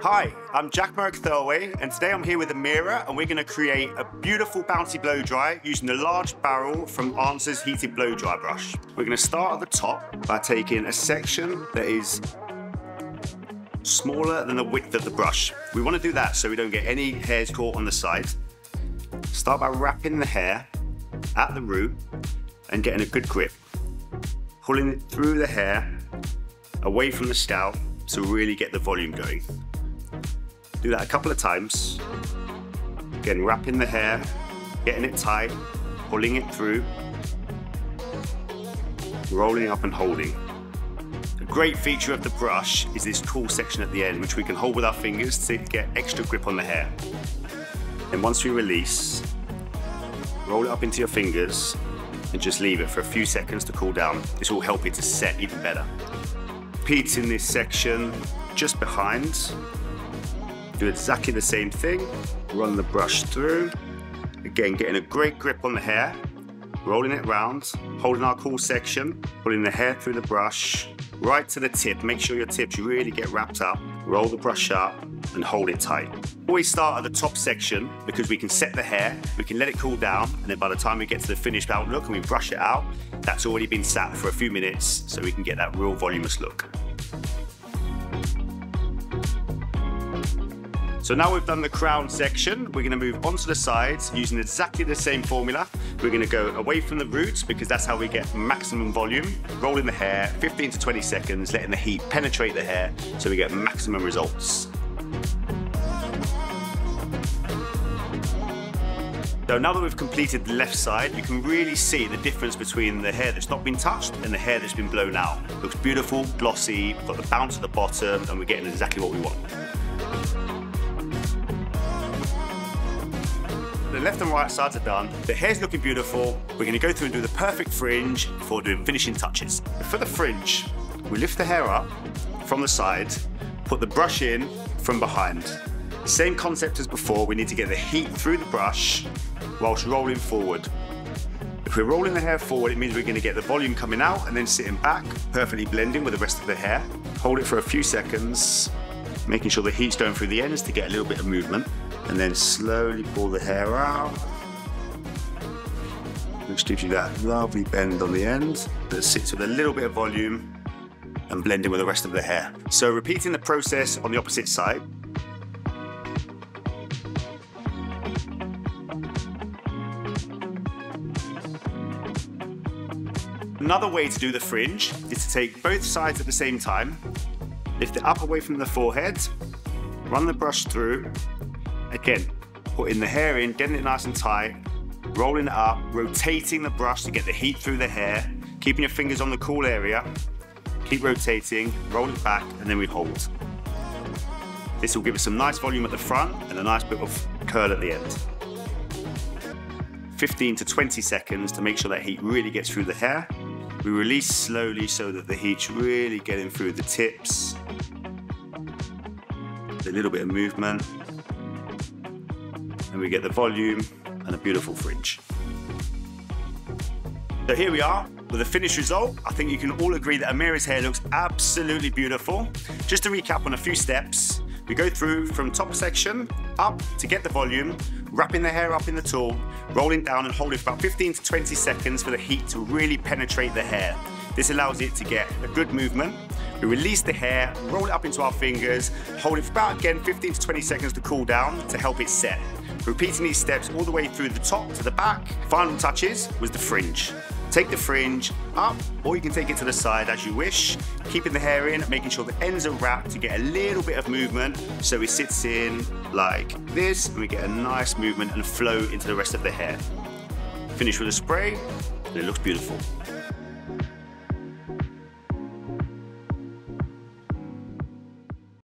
Hi, I'm Jack Thurway, and today I'm here with Amira, and we're going to create a beautiful bouncy blow dry using the large barrel from ANSWR's heated blow dry brush. We're going to start at the top by taking a section that is smaller than the width of the brush. We want to do that so we don't get any hairs caught on the side. Start by wrapping the hair at the root and getting a good grip. Pulling it through the hair, away from the scalp, to really get the volume going. Do that a couple of times. Again, wrapping the hair, getting it tight, pulling it through, rolling up and holding. A great feature of the brush is this cool section at the end, which we can hold with our fingers to get extra grip on the hair. And once we release, roll it up into your fingers and just leave it for a few seconds to cool down. This will help it to set even better. Repeating this section just behind. Do exactly the same thing. Run the brush through. Again, getting a great grip on the hair. Rolling it round, holding our cool section, pulling the hair through the brush, right to the tip. Make sure your tips really get wrapped up. Roll the brush up and hold it tight. Always start at the top section because we can set the hair, we can let it cool down, and then by the time we get to the finished out look and we brush it out, that's already been sat for a few minutes so we can get that real voluminous look. So now we've done the crown section, we're going to move onto the sides using exactly the same formula. We're going to go away from the roots because that's how we get maximum volume. Rolling the hair, 15 to 20 seconds, letting the heat penetrate the hair so we get maximum results. So now that we've completed the left side, you can really see the difference between the hair that's not been touched and the hair that's been blown out. It looks beautiful, glossy, we've got the bounce at the bottom, and we're getting exactly what we want. The left and right sides are done. The hair's looking beautiful. We're going to go through and do the perfect fringe before doing finishing touches. For the fringe, we lift the hair up from the side, put the brush in from behind. The same concept as before, we need to get the heat through the brush whilst rolling forward. If we're rolling the hair forward, it means we're going to get the volume coming out and then sitting back, perfectly blending with the rest of the hair. Hold it for a few seconds, making sure the heat's going through the ends to get a little bit of movement. And then slowly pull the hair out, which gives you that lovely bend on the end that sits with a little bit of volume and blending with the rest of the hair. So repeating the process on the opposite side. Another way to do the fringe is to take both sides at the same time, lift it up away from the forehead, run the brush through. Again, putting the hair in, getting it nice and tight, rolling it up, rotating the brush to get the heat through the hair, keeping your fingers on the cool area, keep rotating, roll it back, and then we hold. This will give us some nice volume at the front and a nice bit of curl at the end. 15 to 20 seconds to make sure that heat really gets through the hair. We release slowly so that the heat's really getting through the tips. A little bit of movement. And we get the volume and a beautiful fringe. So here we are with the finished result. I think you can all agree that Amira's hair looks absolutely beautiful. Just to recap on a few steps, we go through from top section up to get the volume, wrapping the hair up in the tool, rolling down and holding for about 15 to 20 seconds for the heat to really penetrate the hair. This allows it to get a good movement. We release the hair, roll it up into our fingers, hold it for about, again, 15 to 20 seconds to cool down to help it set. Repeating these steps all the way through the top to the back. Final touches was the fringe. Take the fringe up, or you can take it to the side as you wish, keeping the hair in, making sure the ends are wrapped to get a little bit of movement so it sits in like this, and we get a nice movement and flow into the rest of the hair. Finish with a spray, and it looks beautiful.